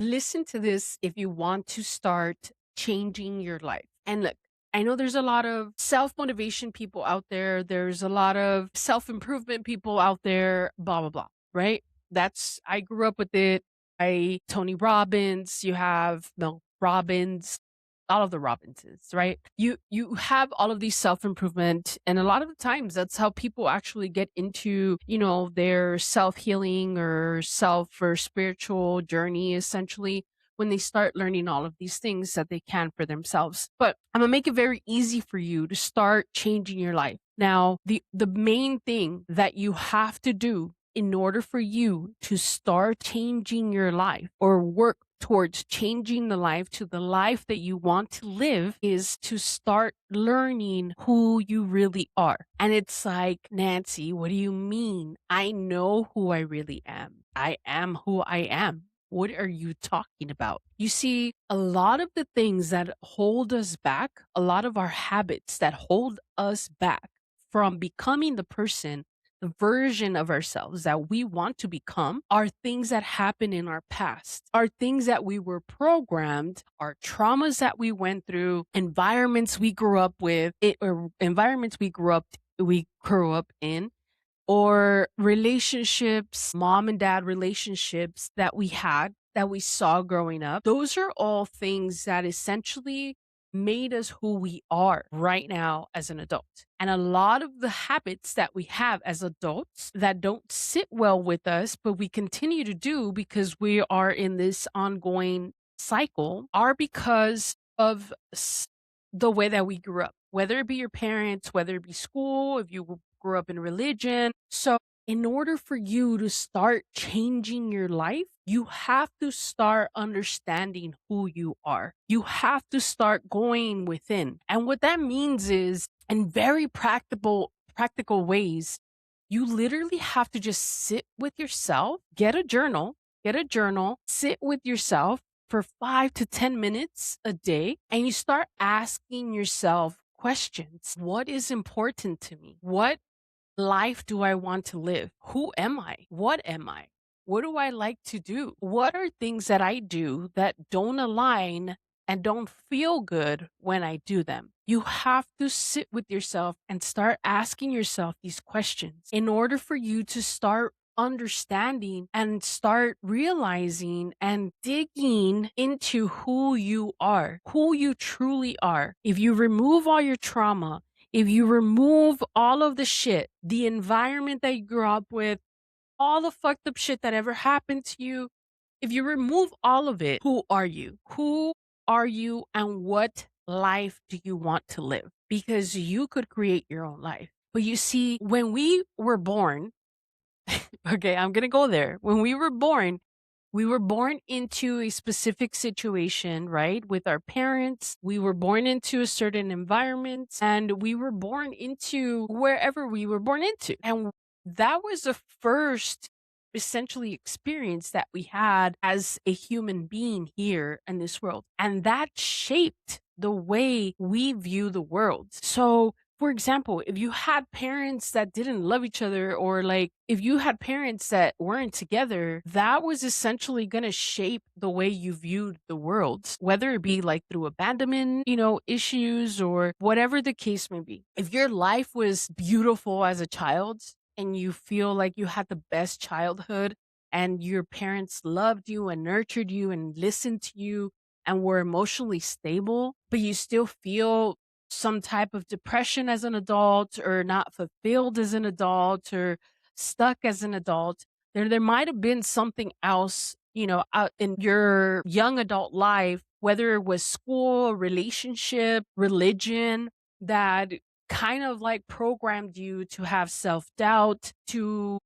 Listen to this if you want to start changing your life. And look, I know there's a lot of self motivation people out there. There's a lot of self improvement people out there, blah, blah, blah, right? I grew up with it. Tony Robbins, you have Mel Robbins, all of the Robinses, right? You have all of these self-improvement, and a lot of the times that's how people actually get into, their self-healing or self or spiritual journey essentially when they start learning all of these things that they can for themselves. But I'm gonna make it very easy for you to start changing your life. Now, the main thing that you have to do in order for you to start changing your life or work towards changing the life to the life that you want to live is to start learning who you really are. And it's like, Nancy, what do you mean? I know who I really am. I am who I am. What are you talking about? You see, a lot of the things that hold us back, a lot of our habits that hold us back from becoming the version of ourselves that we want to become are things that happen in our past, are things that we were programmed, are traumas that we went through, environments we grew up with, or environments we grew up in, or relationships, mom and dad relationships that we had, that we saw growing up. Those are all things that essentially made us who we are right now as an adult. And a lot of the habits that we have as adults that don't sit well with us, but we continue to do because we are in this ongoing cycle, are because of the way that we grew up, whether it be your parents, whether it be school, if you grew up in religion. So, in order for you to start changing your life, you have to start understanding who you are. You have to start going within. And what that means is, in very practical ways, you literally have to just sit with yourself, get a journal, sit with yourself for 5 to 10 minutes a day, and you start asking yourself questions. What is important to me? What life do I want to live? Who am I? What am I? What do I like to do? What are things that I do that don't align and don't feel good when I do them? You have to sit with yourself and start asking yourself these questions in order for you to start understanding and start realizing and digging into who you are, who you truly are. If you remove all your trauma, if you remove all of the shit, the environment that you grew up with, all the fucked up shit that ever happened to you, if you remove all of it, who are you? Who are you and what life do you want to live? Because you could create your own life. But you see, when we were born, okay, I'm going to go there. When we were born into a specific situation, right? With our parents, we were born into a certain environment, and we were born into wherever we were born into. And that was the first essentially experience that we had as a human being here in this world. And that shaped the way we view the world. So, for example, if you had parents that didn't love each other, or like if you had parents that weren't together, that was essentially going to shape the way you viewed the world, whether it be like through abandonment, issues, or whatever the case may be. If your life was beautiful as a child and you feel like you had the best childhood and your parents loved you and nurtured you and listened to you and were emotionally stable, but you still feel some type of depression as an adult, or not fulfilled as an adult, or stuck as an adult, there might have been something else, out in your young adult life, whether it was school, relationship, religion, that kind of like programmed you to have self-doubt, to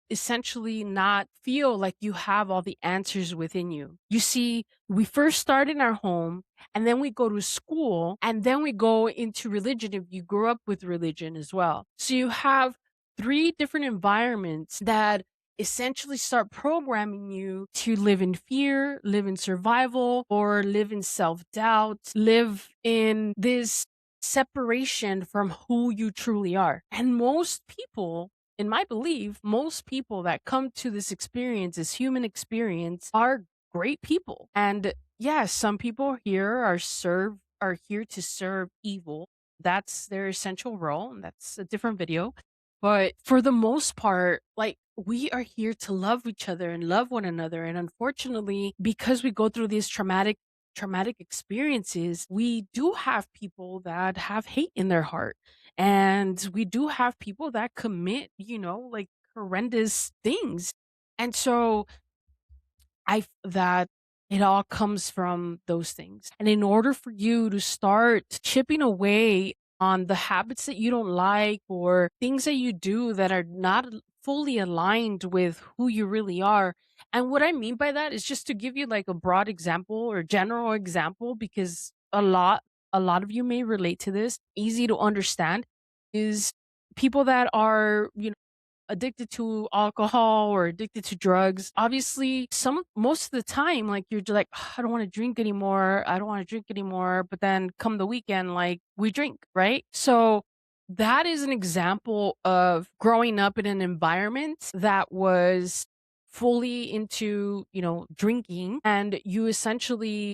essentially not feel like you have all the answers within you. You see, we first start in our home, and then we go to school, and then we go into religion if you grew up with religion as well. So you have three different environments that essentially start programming you to live in fear, live in survival, or live in self-doubt, live in this separation from who you truly are. And most people, in my belief, most people that come to this experience, this human experience, are great people. And yeah, some people here are here to serve evil. That's their essential role, and that's a different video. But for the most part, like, we are here to love each other and love one another. And unfortunately, because we go through these traumatic experiences, we do have people that have hate in their heart. And we do have people that commit, like, horrendous things. And so that it all comes from those things. And in order for you to start chipping away on the habits that you don't like, or things that you do that are not fully aligned with who you really are. And what I mean by that is just to give you like a broad example or general example, because a lot of you may relate to this, easy to understand, is people that are, addicted to alcohol or addicted to drugs. Obviously, most of the time, like, you're just like, "Ugh, I don't want to drink anymore. I don't want to drink anymore." But then come the weekend, like, we drink, right? So that is an example of growing up in an environment that was fully into, drinking, and you essentially,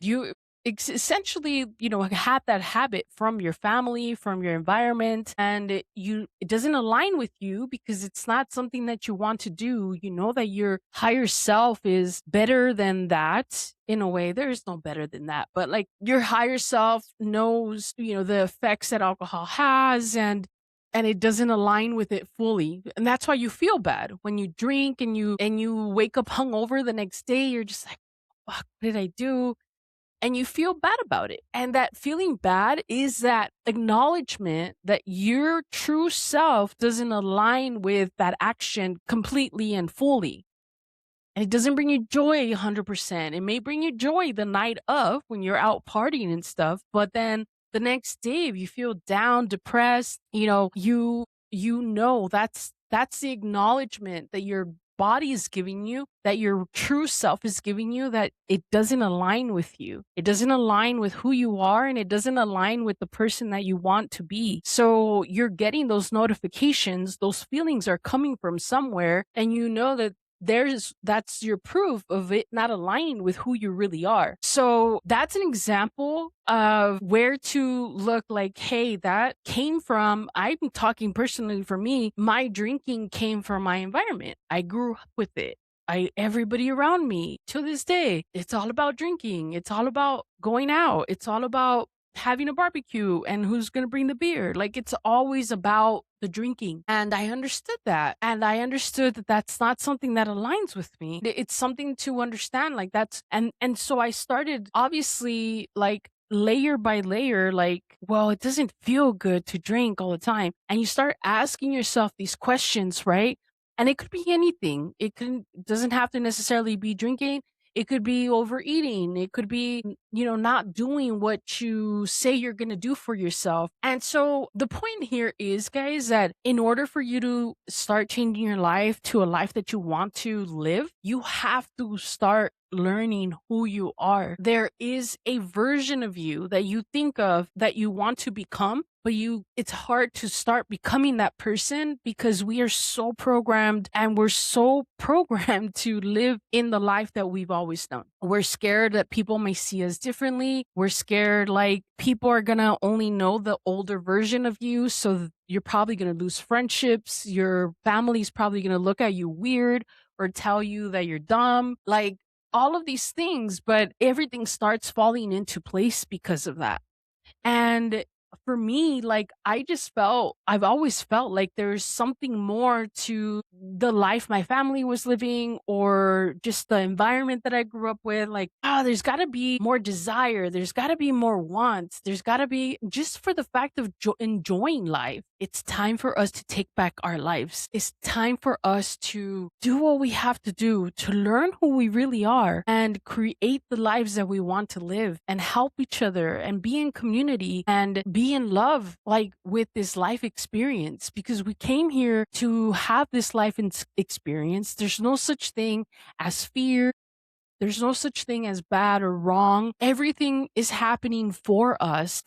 had that habit from your family, from your environment, and it doesn't align with you because it's not something that you want to do. You know that your higher self is better than that. In a way, there is no better than that, but like, your higher self knows, the effects that alcohol has, and it doesn't align with it fully. And that's why you feel bad when you drink and you wake up hungover the next day. You're just like, fuck, what did I do? And you feel bad about it. And that feeling bad is that acknowledgement that your true self doesn't align with that action completely and fully. And it doesn't bring you joy 100%. It may bring you joy the night of when you're out partying and stuff, but then the next day, if you feel down, depressed, that's the acknowledgement that your body is giving you, that your true self is giving you, that it doesn't align with you. It doesn't align with who you are, and it doesn't align with the person that you want to be. So you're getting those notifications, those feelings are coming from somewhere, and you know that that's your proof of it not aligning with who you really are. So that's an example of where to look, like, hey, that came from, I'm talking personally for me, my drinking came from my environment. I grew up with it. Everybody around me to this day, it's all about drinking. It's all about going out. It's all about having a barbecue and who's going to bring the beer. Like, it's always about the drinking. And I understood that. And I understood that that's not something that aligns with me. It's something to understand, like, and so I started, obviously, like, layer by layer, like, well, it doesn't feel good to drink all the time. And you start asking yourself these questions, right? And it could be anything. It doesn't have to necessarily be drinking. It could be overeating. It could be, not doing what you say you're going to do for yourself. And so the point here is, guys, that in order for you to start changing your life to a life that you want to live, you have to start learning who you are. There is a version of you that you think of that you want to become, but it's hard to start becoming that person because we are so programmed, and we're so programmed to live in the life that we've always known. We're scared that people may see us differently. We're scared, like, people are gonna only know the older version of you, so you're probably gonna lose friendships. Your family's probably gonna look at you weird or tell you that you're dumb. Like, all of these things, but everything starts falling into place because of that. And for me, like, I've always felt like there's something more to the life my family was living, or just the environment that I grew up with. Like, there's got to be more desire. There's got to be more wants. There's got to be, just for the fact of enjoying life. It's time for us to take back our lives. It's time for us to do what we have to do to learn who we really are and create the lives that we want to live, and help each other and be in community and be in love, like, with this life experience, because we came here to have this life experience. There's no such thing as fear. There's no such thing as bad or wrong. Everything is happening for us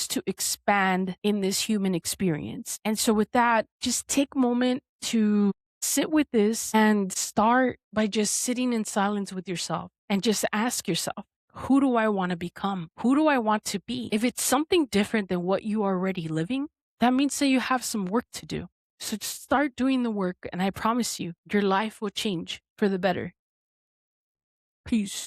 to expand in this human experience. And so with that, just take a moment to sit with this and start by just sitting in silence with yourself. and just ask yourself, who do I want to become? Who do I want to be? If it's something different than what you are already living, that means that you have some work to do. So just start doing the work, and I promise you, your life will change for the better. Peace.